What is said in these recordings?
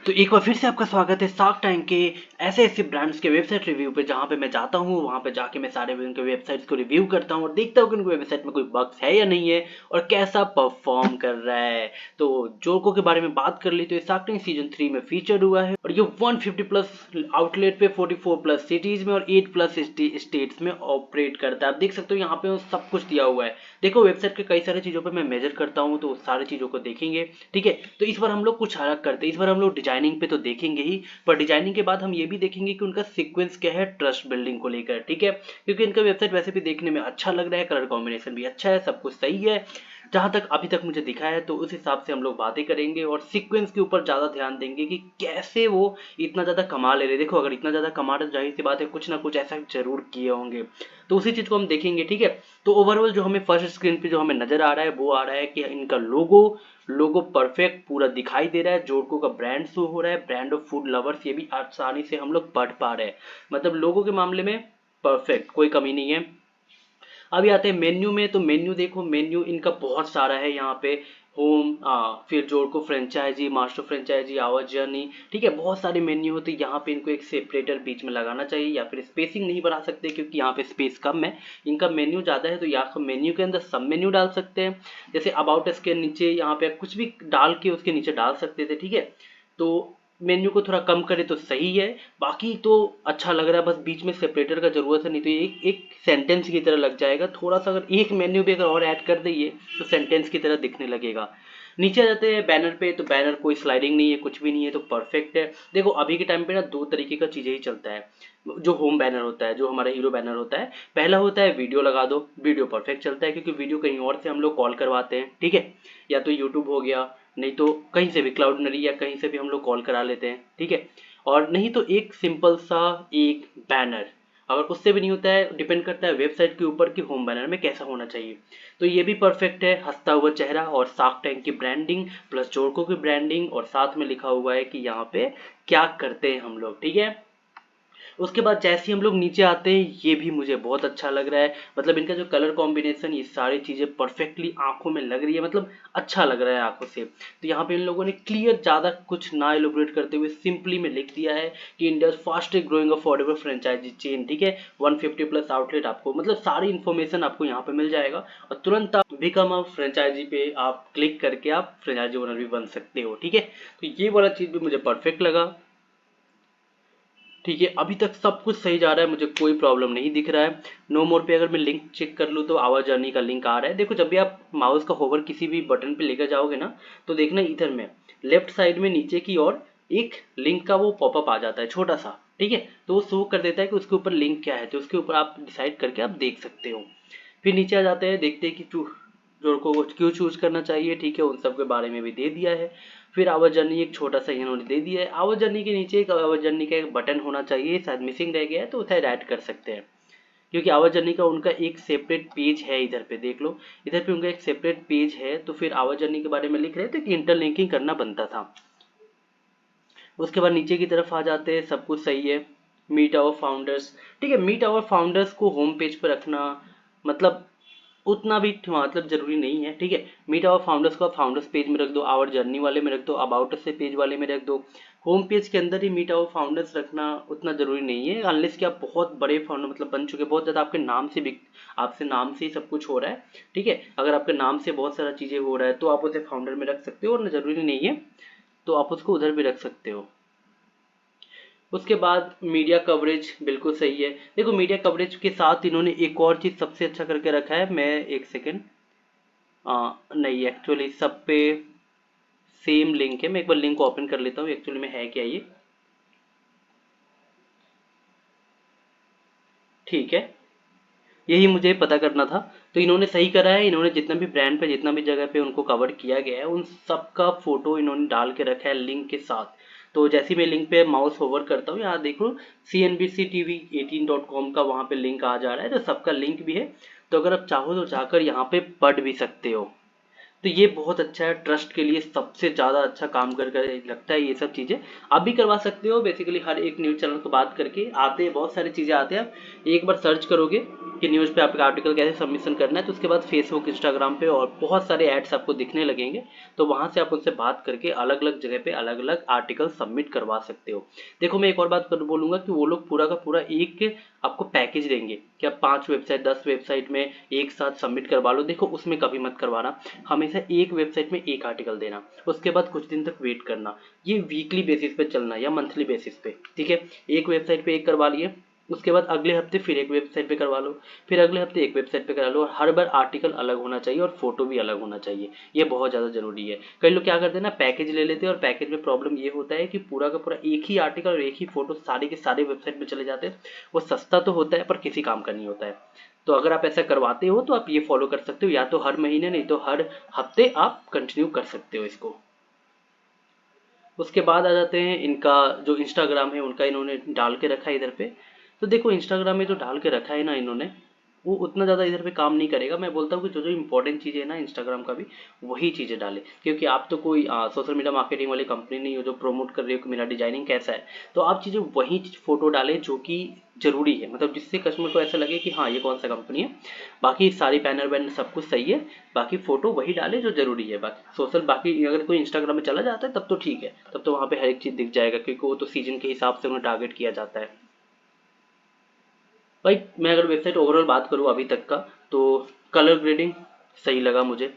तो एक बार फिर से आपका स्वागत है शार्क टैंक के ऐसे ऐसे ब्रांड्स के वेबसाइट रिव्यू पे, जहाँ पे मैं जाता हूँ वहाँ पे जाके मैं सारे उनके वेबसाइट्स को रिव्यू करता हूँ और देखता हूँ कि उनके वेबसाइट में कोई बग्स है या नहीं है और कैसा परफॉर्म कर रहा है। तो जोको के बारे में बात कर ली तो ये शार्क टैंक सीजन 3 में फीचर हुआ है और ये 150 प्लस आउटलेट पे 44 प्लस सिटीज में और 8 प्लस स्टेट्स में ऑपरेट करता है। आप देख सकते हो यहाँ पे सब कुछ दिया हुआ है। देखो वेबसाइट के कई सारे चीज़ों पे मैं मेजर करता हूँ तो सारी चीज़ों को देखेंगे। ठीक है, तो इस बार हम लोग कुछ अलग करते हैं। इस बार हम लोग डिजाइनिंग पे तो देखेंगे ही, पर डिजाइनिंग के बाद हम ये भी देखेंगे कि उनका सीक्वेंस क्या है ट्रस्ट बिल्डिंग को लेकर। ठीक है, क्योंकि इनका वेबसाइट वैसे भी देखने में अच्छा लग रहा है, कलर कॉम्बिनेशन भी अच्छा है, सब कुछ सही है जहां तक अभी तक मुझे दिखा है। तो उस हिसाब से हम लोग बातें करेंगे और सीक्वेंस के ऊपर ज़्यादा ध्यान देंगे कि कैसे वो इतना ज़्यादा कमा ले रहे। देखो अगर इतना ज़्यादा कमा रहे तो जाहिर सी बात है कुछ ना कुछ ऐसा जरूर किए होंगे, तो उसी चीज़ को हम देखेंगे। ठीक है, तो ओवरऑल जो हमें फर्स्ट स्क्रीन पे जो हमें नज़र आ रहा है वो आ रहा है कि इनका लोगो लोगो परफेक्ट पूरा दिखाई दे रहा है। जोडको का ब्रांड शो हो रहा है, ब्रांड ऑफ फूड लवर्स, ये भी आसानी से हम लोग पढ़ पा रहे हैं। मतलब लोगों के मामले में परफेक्ट, कोई कमी नहीं है। अभी आते हैं मेन्यू में, तो मेन्यू देखो, मेन्यू इनका बहुत सारा है यहाँ पे। होम, फिर जोड़को franchisee, master franchisee, our journey. ठीक है, बहुत सारे मेन्यू होते हैं। यहाँ पे इनको एक सेपरेटर बीच में लगाना चाहिए, या फिर स्पेसिंग नहीं बढ़ा सकते क्योंकि यहाँ पे स्पेस कम है। इनका मेन्यू ज़्यादा है तो यहाँ मेन्यू के अंदर सब मेन्यू डाल सकते हैं। जैसे अबाउट के नीचे यहाँ पे कुछ भी डाल के उसके नीचे डाल सकते थे। ठीक है, तो मेन्यू को थोड़ा कम करे तो सही है। बाकी तो अच्छा लग रहा है, बस बीच में सेपरेटर का जरूरत है, नहीं तो ये एक सेंटेंस की तरह लग जाएगा। थोड़ा सा अगर एक मेन्यू भी अगर और ऐड कर दे तो सेंटेंस की तरह दिखने लगेगा। नीचे आ जाते हैं बैनर पे, तो बैनर कोई स्लाइडिंग नहीं है, कुछ भी नहीं है, तो परफेक्ट है। देखो अभी के टाइम पे ना दो तरीके का चीज़ें ही चलता है। जो होम बैनर होता है, जो हमारा हीरो बैनर होता है, पहला होता है वीडियो लगा दो, वीडियो परफेक्ट चलता है क्योंकि वीडियो कहीं और से हम लोग कॉल करवाते हैं। ठीक है, या तो यूट्यूब हो गया, नहीं तो कहीं से भी क्लाउडनरी या कहीं से भी हम लोग कॉल करा लेते हैं। ठीक है, और नहीं तो एक सिंपल सा एक बैनर, अगर उससे भी नहीं होता है, डिपेंड करता है वेबसाइट के ऊपर कि होम बैनर में कैसा होना चाहिए। तो ये भी परफेक्ट है, हंसता हुआ चेहरा और शार्क टैंक की ब्रांडिंग प्लस जोड़को की ब्रांडिंग और साथ में लिखा हुआ है कि यहाँ पे क्या करते हैं हम लोग। ठीक है, उसके बाद जैसे ही हम लोग नीचे आते हैं, ये भी मुझे बहुत अच्छा लग रहा है। मतलब इनका जो कलर कॉम्बिनेशन, ये सारी चीज़ें परफेक्टली आंखों में लग रही है, मतलब अच्छा लग रहा है आंखों से। तो यहाँ पे इन लोगों ने क्लियर, ज़्यादा कुछ ना एलोबरेट करते हुए सिंपली में लिख दिया है कि India fastest growing affordable franchise chain. ठीक है, 150 प्लस आउटलेट, आपको मतलब सारी इन्फॉर्मेशन आपको यहाँ पे मिल जाएगा और तुरंत आप बिकम अ फ्रेंचाइजी पे आप क्लिक करके आप फ्रेंचाइजी ओनर भी बन सकते हो। ठीक है, तो ये वाला चीज़ भी मुझे परफेक्ट लगा। ठीक है, अभी तक सब कुछ सही जा रहा है, मुझे कोई प्रॉब्लम नहीं दिख रहा है। नो मोर पे अगर मैं लिंक चेक कर लूँ तो आवर जर्नी का लिंक आ रहा है। देखो जब भी आप माउस का होवर किसी भी बटन पे लेकर जाओगे ना, तो देखना इधर में लेफ्ट साइड में नीचे की ओर एक लिंक का वो पॉपअप आ जाता है छोटा सा। ठीक है, तो वो शो कर देता है कि उसके ऊपर लिंक क्या है, तो उसके ऊपर आप डिसाइड करके आप देख सकते हो। फिर नीचे आ जाते हैं, देखते हैं कि जोड़को को क्यों चूज करना चाहिए। ठीक है, उन सब के बारे में भी दे दिया है। फिर आवर जर्नी एक छोटा सा इन्होंने दे दिया है। आवर जर्नी के नीचे एक आवर जर्नी का एक बटन होना चाहिए, शायद मिसिंग रह गया है, तो उसे ऐड कर सकते हैं क्योंकि आवर जर्नी का उनका एक सेपरेट पेज है। इधर पे देख लो, इधर पे उनका एक सेपरेट पेज है, तो फिर आवर जर्नी के बारे में लिख रहे थे कि इंटरलिंकिंग करना बनता था। उसके बाद नीचे की तरफ आ जाते हैं, सब कुछ सही है। मीट आवर फाउंडर्स, ठीक है, मीट आवर फाउंडर्स को होम पेज पर रखना मतलब उतना भी मतलब जरूरी नहीं है। ठीक है, मीट आवर फाउंडर्स को आप फाउंडर्स पेज में रख दो, आवर जर्नी वाले में रख दो, अबाउट से पेज वाले में रख दो। होम पेज के अंदर ही मीट आवर फाउंडर्स रखना उतना जरूरी नहीं है, अनलेस कि आप बहुत बड़े फाउंडर मतलब बन चुके, बहुत ज़्यादा आपके नाम से भी, आपसे नाम से ही सब कुछ हो रहा है। ठीक है, अगर आपके नाम से बहुत सारा चीज़ें हो रहा है तो आप उसे फाउंडर में रख सकते हो, और जरूरी नहीं है तो आप उसको उधर भी रख सकते हो। उसके बाद मीडिया कवरेज बिल्कुल सही है। देखो मीडिया कवरेज के साथ इन्होंने एक और चीज़ सबसे अच्छा करके रखा है, मैं एक सेकेंड, नहीं एक्चुअली सब पे सेम लिंक है। मैं एक बार लिंक ओपन कर लेता हूँ एक्चुअली में है क्या ये। ठीक है, यही मुझे पता करना था। तो इन्होंने सही करा है, इन्होंने जितना भी ब्रांड पे जितना भी जगह पे उनको कवर किया गया है उन सब का फोटो इन्होंने डाल के रखा है लिंक के साथ। तो जैसे मैं लिंक पे माउस होवर करता हूँ, यहाँ देखो CNBC TV18.com का वहाँ पे लिंक आ जा रहा है, तो सबका लिंक भी है। तो अगर आप चाहो तो जाकर यहाँ पे पढ़ भी सकते हो। तो ये बहुत अच्छा है, ट्रस्ट के लिए सबसे ज़्यादा अच्छा काम कर कर लगता है ये सब चीज़ें। आप भी करवा सकते हो, बेसिकली हर एक न्यूज़ चैनल को बात करके आते हैं, बहुत सारी चीज़ें आते हैं। आप एक बार सर्च करोगे कि न्यूज़ पे आपका आर्टिकल कैसे सबमिशन करना है, तो उसके बाद फेसबुक, इंस्टाग्राम पे और बहुत सारे एड्स आपको दिखने लगेंगे। तो वहाँ से आप उनसे बात करके अलग अलग जगह पे अलग अलग आर्टिकल सबमिट करवा सकते हो। देखो मैं एक और बात बोलूँगा कि वो लोग पूरा का पूरा एक आपको पैकेज देंगे कि आप 5 वेबसाइट 10 वेबसाइट में एक साथ सबमिट करवा लो। देखो उसमें कभी मत करवाना, हमेशा एक वेबसाइट में एक आर्टिकल देना, उसके बाद कुछ दिन तक वेट करना। ये वीकली बेसिस पे चलना या मंथली बेसिस पे, ठीक है। एक वेबसाइट पे एक करवा लिए, उसके बाद अगले हफ्ते फिर एक वेबसाइट पे करवा लो, फिर अगले हफ्ते एक वेबसाइट पे करा लो, और हर बार आर्टिकल अलग होना चाहिए और फोटो भी अलग होना चाहिए। ये बहुत ज़्यादा जरूरी है। कई लोग क्या करते हैं ना, पैकेज ले लेते हैं, और पैकेज में प्रॉब्लम ये होता है कि पूरा का पूरा एक ही आर्टिकल और एक ही फोटो सारे के सारे वेबसाइट में चले जाते हैं। वो सस्ता तो होता है पर किसी काम का नहीं होता है। तो अगर आप ऐसा करवाते हो तो आप ये फॉलो कर सकते हो, या तो हर महीने नहीं तो हर हफ्ते आप कंटिन्यू कर सकते हो इसको। उसके बाद आ जाते हैं इनका जो इंस्टाग्राम है, उनका इन्होंने डाल के रखा है इधर पे। तो देखो इंस्टाग्राम में जो डाल के रखा है ना इन्होंने, वो उतना ज़्यादा इधर पे काम नहीं करेगा। मैं बोलता हूँ कि जो जो इंपॉर्टेंट चीज़ें है ना इंस्टाग्राम का भी, वही चीज़ें डाले, क्योंकि आप तो कोई सोशल मीडिया मार्केटिंग वाली कंपनी नहीं हो जो प्रमोट कर रही हो कि मेरा डिजाइनिंग कैसा है। तो आप चीज़ें वही फोटो डाले जो कि जरूरी है, मतलब जिससे कस्टमर को ऐसा लगे कि हाँ ये कौन सा कंपनी है। बाकी सारी बैनर वैनर सब कुछ सही है, बाकी फोटो वही डाले जो जरूरी है। बाकी सोशल, बाकी अगर कोई इंस्टाग्राम में चला जाता है तब तो ठीक है, तब तो वहाँ पे हर एक चीज़ दिख जाएगा, क्योंकि वो तो सीजन के हिसाब से उन्हें टारगेट किया जाता है। भाई मैं अगर वेबसाइट ओवरऑल बात करूँ अभी तक का, तो कलर ग्रेडिंग सही लगा मुझे,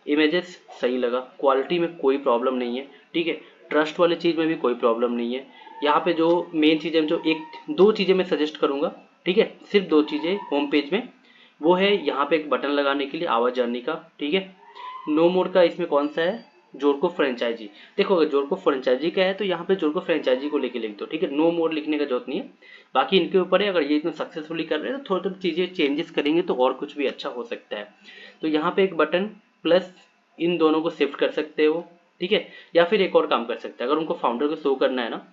इमेजेस सही लगा, क्वालिटी में कोई प्रॉब्लम नहीं है, ठीक है। ट्रस्ट वाली चीज़ में भी कोई प्रॉब्लम नहीं है। यहाँ पे जो मेन चीज़ें, जो एक दो चीज़ें मैं सजेस्ट करूँगा, ठीक है, सिर्फ दो चीज़ें होम पेज में। वो है यहाँ पे एक बटन लगाने के लिए आवाज जर्नी का, ठीक है। नो मोर का इसमें कौन सा है, जोरको फ्रेंचाइजी। देखो अगर जोरको फ्रेंचाइजी का है तो यहाँ पे जोरको फ्रेंचाइजी को लेके लिख दो, ठीक है, नो मोर लिखने का जरूरत नहीं है। बाकी इनके ऊपर है, अगर ये इतना सक्सेसफुली कर रहे हैं तो थोड़ी थोड़ी चीज़ें चेंजेस करेंगे तो और कुछ भी अच्छा हो सकता है। तो यहाँ पे एक बटन प्लस इन दोनों को शिफ्ट कर सकते हो, ठीक है। या फिर एक और काम कर सकते हैं, अगर उनको फाउंडर को शो करना है ना,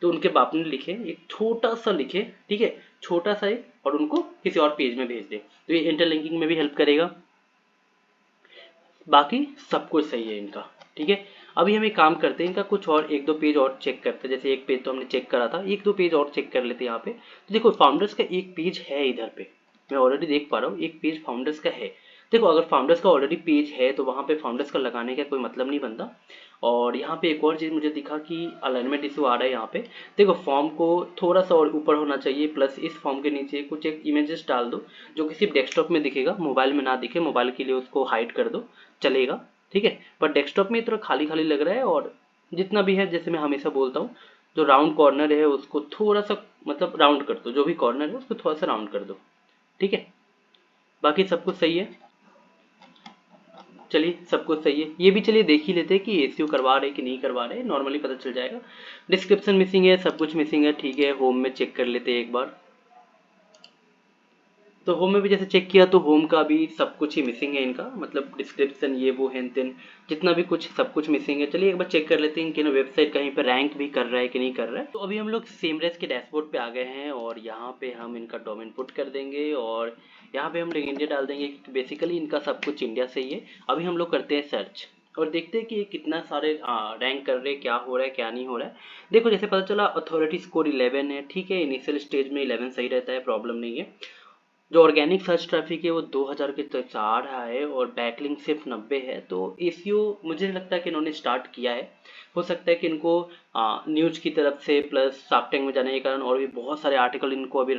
तो उनके बाप ने लिखे एक छोटा सा लिखे, ठीक है, छोटा सा एक, और उनको किसी और पेज में भेज दे, तो ये इंटरलिंकिंग में भी हेल्प करेगा। बाकी सब कुछ सही है इनका, ठीक है। अभी हम एक काम करते हैं, इनका कुछ और एक दो पेज और चेक करते हैं। जैसे एक पेज तो हमने चेक करा था, एक दो पेज और चेक कर लेते हैं यहाँ पे। तो देखो फाउंडर्स का एक पेज है इधर पे, मैं ऑलरेडी देख पा रहा हूँ एक पेज फाउंडर्स का है। देखो अगर फाउंडर्स का ऑलरेडी पेज है तो वहाँ पे फाउंडर्स का लगाने का कोई मतलब नहीं बनता। और यहाँ पे एक और चीज़ मुझे दिखा कि अलाइनमेंट इशू आ रहा है यहाँ पे। देखो फॉर्म को थोड़ा सा और ऊपर होना चाहिए, प्लस इस फॉर्म के नीचे कुछ एक इमेजेस डाल दो जो कि सिर्फ डेस्कटॉप में दिखेगा, मोबाइल में ना दिखे। मोबाइल के लिए उसको हाइड कर दो, चलेगा, ठीक है। पर डेस्कटॉप में थोड़ा खाली खाली लग रहा है। और जितना भी है, जैसे मैं हमेशा बोलता हूँ, जो राउंड कॉर्नर है उसको थोड़ा सा मतलब राउंड कर दो, जो भी कॉर्नर है उसको थोड़ा सा राउंड कर दो, ठीक है। बाकी सब कुछ सही है। चलिए सब कुछ सही है, ये भी चलिए देख ही लेते हैं कि एसईओ करवा रहे कि नहीं करवा रहे, नॉर्मली पता चल जाएगा। डिस्क्रिप्शन मिसिंग है, सब कुछ मिसिंग है, ठीक है। होम में चेक कर लेते हैं एक बार। तो होम में भी जैसे चेक किया तो होम का भी सब कुछ ही मिसिंग है इनका, मतलब डिस्क्रिप्शन ये वो हेन तेन जितना भी कुछ सब कुछ मिसिंग है। चलिए एक बार चेक कर लेते हैं कि ना वेबसाइट कहीं पर रैंक भी कर रहा है कि नहीं कर रहा है। तो अभी हम लोग सेमरेस के डैशबोर्ड पे आ गए हैं, और यहाँ पे हम इनका डोमेन पुट कर देंगे, और यहाँ पे हम लोग इंडिया डाल देंगे क्योंकि बेसिकली इनका सब कुछ इंडिया से ही है। अभी हम लोग करते हैं सर्च और देखते हैं कि ये कितना सारे रैंक कर रहे हैं, क्या हो रहा है क्या नहीं हो रहा है। देखो जैसे पता चला अथॉरिटी स्कोर 11 है, ठीक है। इनिशियल स्टेज में 11 सही रहता है, प्रॉब्लम नहीं है। जो ऑर्गेनिक सर्च ट्रैफिक है वो 2000 के तक आ रहा है, और बैकलिंक सिर्फ 90 है। तो एसईओ मुझे लगता है कि इन्होंने स्टार्ट किया है। हो सकता है कि इनको न्यूज की तरफ से प्लस शार्क टैंक में जाने के कारण और भी बहुत सारे आर्टिकल इनको अभी,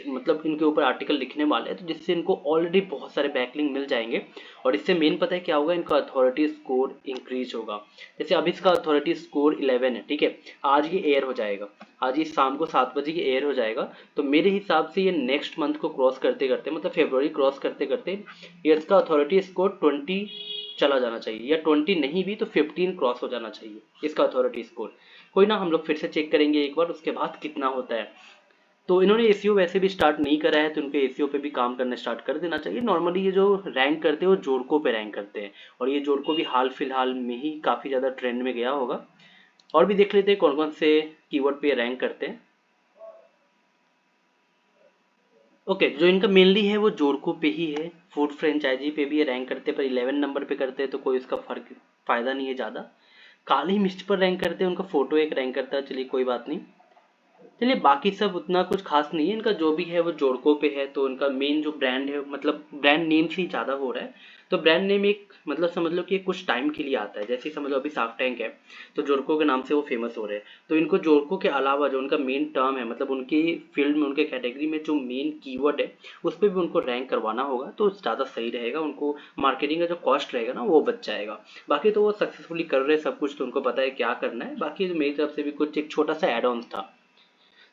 मतलब इनके ऊपर आर्टिकल लिखने वाले हैं, तो जिससे इनको ऑलरेडी बहुत सारे बैकलिंक मिल जाएंगे। और इससे मेन पता है क्या होगा, इनका अथॉरिटी स्कोर इंक्रीज होगा। जैसे अभी इसका अथॉरिटी स्कोर 11 है, ठीक है। आज ये एयर हो जाएगा, आज ये शाम को 7 बजे की एयर हो जाएगा। तो मेरे हिसाब से ये नेक्स्ट मंथ को क्रॉस करते करते, मतलब फेब्रुवरी क्रॉस करते करते, ये इसका अथॉरिटी स्कोर 20 चला जाना चाहिए, या 20 नहीं भी तो 15 क्रॉस हो जाना चाहिए इसका अथॉरिटी स्कोर। कोई ना, हम लोग फिर से चेक करेंगे एक बार उसके बाद कितना होता है। तो इन्होंने एसीओ वैसे भी स्टार्ट नहीं करा है, तो इनको एसीओ पे भी काम करना स्टार्ट कर देना चाहिए। नॉर्मली ये जो रैंक करते हैं वो जोड़को पे रैंक करते हैं, और ये जोड़को भी हाल फिलहाल में ही काफ़ी ज़्यादा ट्रेंड में गया होगा। और भी देख लेते हैं कौन कौन से कीवर्ड पे रैंक करते हैं। ओके, जो इनका मेनली है वो जोरको पे ही है, फूड फ्रेंचाइजी पे भी रैंक करते, पर 11 नंबर पे करते हैं तो कोई उसका फर्क फायदा नहीं है ज़्यादा। काली मिर्च पर रैंक करते हैं, उनका फोटो एक रैंक करता है, चलिए कोई बात नहीं। चलिए बाकी सब उतना कुछ खास नहीं है, इनका जो भी है वो जोड़को पे है, तो इनका मेन जो ब्रांड है मतलब ब्रांड नेम से ही ज़्यादा हो रहा है। तो ब्रांड नेम एक मतलब समझ लो कि कुछ टाइम के लिए आता है, जैसे समझ लो अभी शार्क टैंक है, तो जोड़को के नाम से वो फेमस हो रहे हैं। तो इनको जोड़को के अलावा जो उनका मेन टर्म है, मतलब उनकी फील्ड में उनके कैटेगरी में जो मेन कीवर्ड है उस पर भी उनको रैंक करवाना होगा, तो ज़्यादा सही रहेगा, उनको मार्केटिंग का जो कॉस्ट रहेगा ना वो बच जाएगा। बाकी तो वो सक्सेसफुली कर रहे हैं सब कुछ, तो उनको पता है क्या करना है। बाकी तो मेरी तरफ से भी कुछ एक छोटा सा एड ऑन था।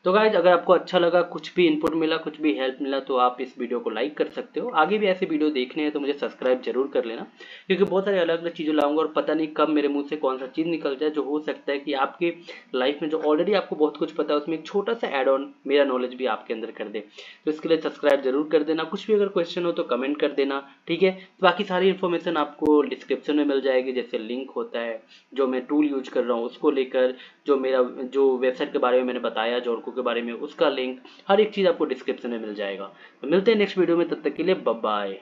तो गाइज अगर आपको अच्छा लगा, कुछ भी इनपुट मिला, कुछ भी हेल्प मिला, तो आप इस वीडियो को लाइक कर सकते हो। आगे भी ऐसे वीडियो देखने हैं तो मुझे सब्सक्राइब जरूर कर लेना, क्योंकि बहुत सारे अलग अलग चीज़ें लाऊंगा और पता नहीं कब मेरे मुंह से कौन सा चीज़ निकल जाए, जो हो सकता है कि आपके लाइफ में जो ऑलरेडी आपको बहुत कुछ पता है उसमें एक छोटा सा एड ऑन मेरा नॉलेज भी आपके अंदर कर दे। तो इसके लिए सब्सक्राइब जरूर कर देना। कुछ भी अगर क्वेश्चन हो तो कमेंट कर देना, ठीक है। बाकी सारी इन्फॉर्मेशन आपको डिस्क्रिप्शन में मिल जाएगी, जैसे लिंक होता है जो मैं टूल यूज कर रहा हूँ उसको लेकर, जो मेरा जो वेबसाइट के बारे में मैंने बताया जोड़को के बारे में उसका लिंक, हर एक चीज़ आपको डिस्क्रिप्शन में मिल जाएगा। तो मिलते हैं नेक्स्ट वीडियो में, तब तक के लिए बाय बाय।